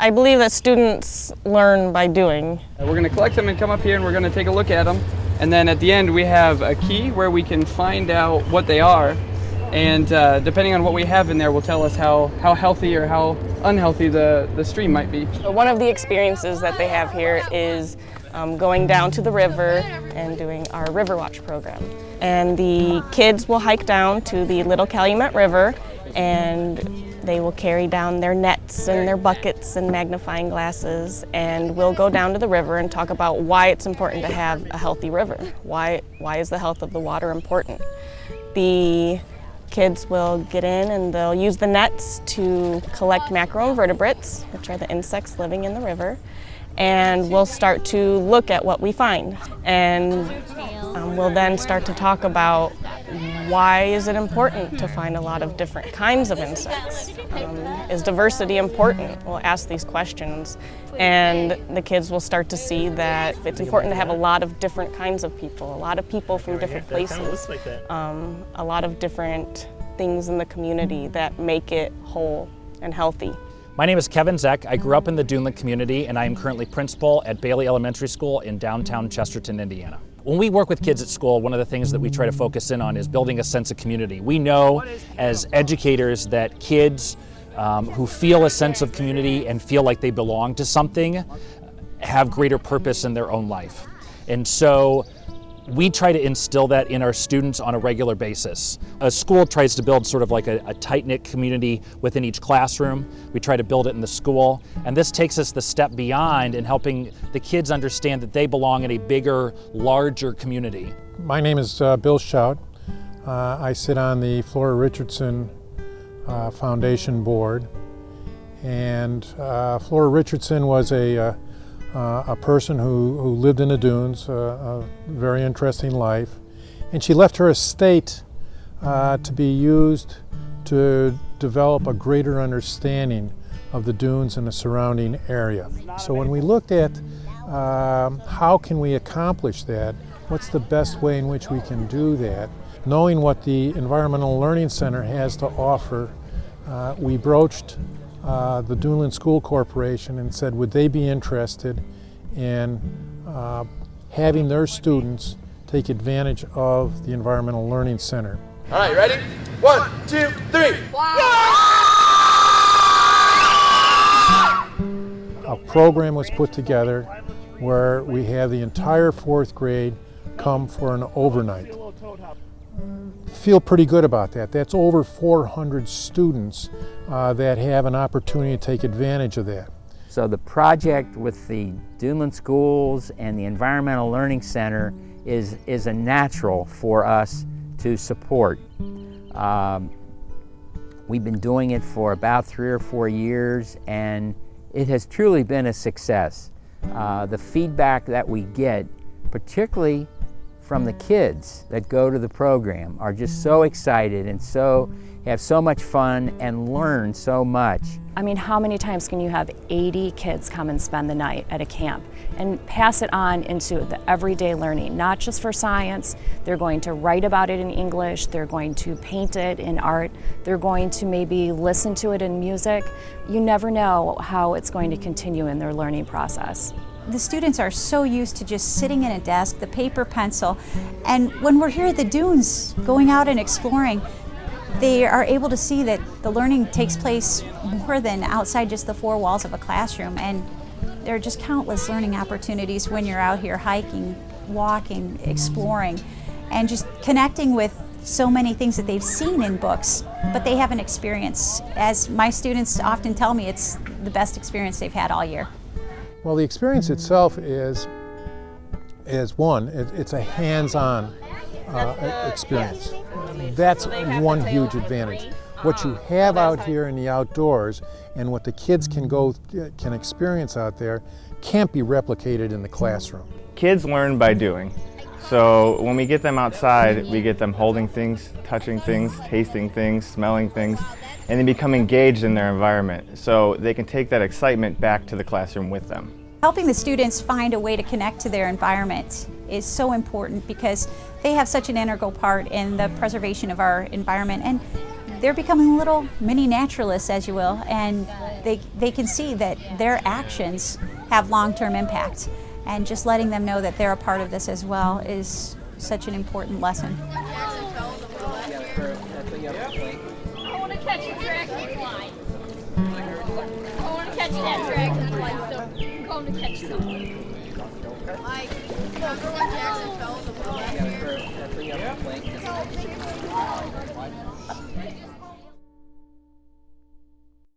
I believe that students learn by doing. We're going to collect them and come up here and we're going to take a look at them. And then at the end we have a key where we can find out what they are. And depending on what we have in there will tell us how healthy or how unhealthy the stream might be. One of the experiences that they have here is going down to the river and doing our Riverwatch program. And the kids will hike down to the Little Calumet River, and they will carry down their nets and their buckets and magnifying glasses, and we'll go down to the river and talk about why it's important to have a healthy river. Why is the health of the water important? The kids will get in and they'll use the nets to collect macroinvertebrates, which are the insects living in the river, and we'll start to look at what we find. And we'll then start to talk about why is it important to find a lot of different kinds of insects? Is diversity important? We'll ask these questions, and the kids will start to see that it's important to have a lot of different kinds of people, a lot of people from different places, a lot of different things in the community that make it whole and healthy. My name is Kevin Zeck. I grew up in the Duneland community, and I am currently principal at Bailey Elementary School in downtown Chesterton, Indiana. When we work with kids at school, one of the things that we try to focus in on is building a sense of community. We know as educators that kids who feel a sense of community and feel like they belong to something have greater purpose in their own life. And so we try to instill that in our students on a regular basis. A school tries to build sort of like a tight-knit community within each classroom. We try to build it in the school, and this takes us the step beyond in helping the kids understand that they belong in a bigger, larger community. My name is Bill Shout. I sit on the Flora Richardson Foundation board, and Flora Richardson was a person who lived in the dunes, a very interesting life, and she left her estate to be used to develop a greater understanding of the dunes and the surrounding area. So when we looked at how can we accomplish that, what's the best way in which we can do that, knowing what the Environmental Learning Center has to offer, we broached the Duneland School Corporation and said, would they be interested in having their students take advantage of the Environmental Learning Center. All right, ready? 1, 2, 3. A program was put together where we have the entire 4th grade come for an overnight. Feel pretty good about that. That's over 400 students that have an opportunity to take advantage of that. So the project with the Duneland Schools and the Environmental Learning Center is a natural for us to support. We've been doing it for about 3 or 4 years, and it has truly been a success. The feedback that we get, particularly from the kids that go to the program, are just so excited and have so much fun and learn so much. I mean, how many times can you have 80 kids come and spend the night at a camp and pass it on into the everyday learning, not just for science? They're going to write about it in English, they're going to paint it in art, they're going to maybe listen to it in music. You never know how it's going to continue in their learning process. The students are so used to just sitting in a desk, the paper, pencil, and when we're here at the dunes, going out and exploring, they are able to see that the learning takes place more than outside just the 4 walls of a classroom, and there are just countless learning opportunities when you're out here hiking, walking, exploring, and just connecting with so many things that they've seen in books, but they haven't experienced. As my students often tell me, it's the best experience they've had all year. Well, the experience itself is one, it's a hands-on experience. That's one huge advantage. What you have out here in the outdoors and what the kids can experience out there can't be replicated in the classroom. Kids learn by doing. So when we get them outside, we get them holding things, touching things, tasting things, smelling things, and they become engaged in their environment. So they can take that excitement back to the classroom with them. Helping the students find a way to connect to their environment is so important because they have such an integral part in the preservation of our environment, and they're becoming little mini naturalists, as you will, and they can see that their actions have long-term impact. And just letting them know that they're a part of this as well is such an important lesson. I want to catch a dragonfly. I want to catch that dragonfly, so I'm going to catch some. Like, remember when Jackson fell in the pool last year?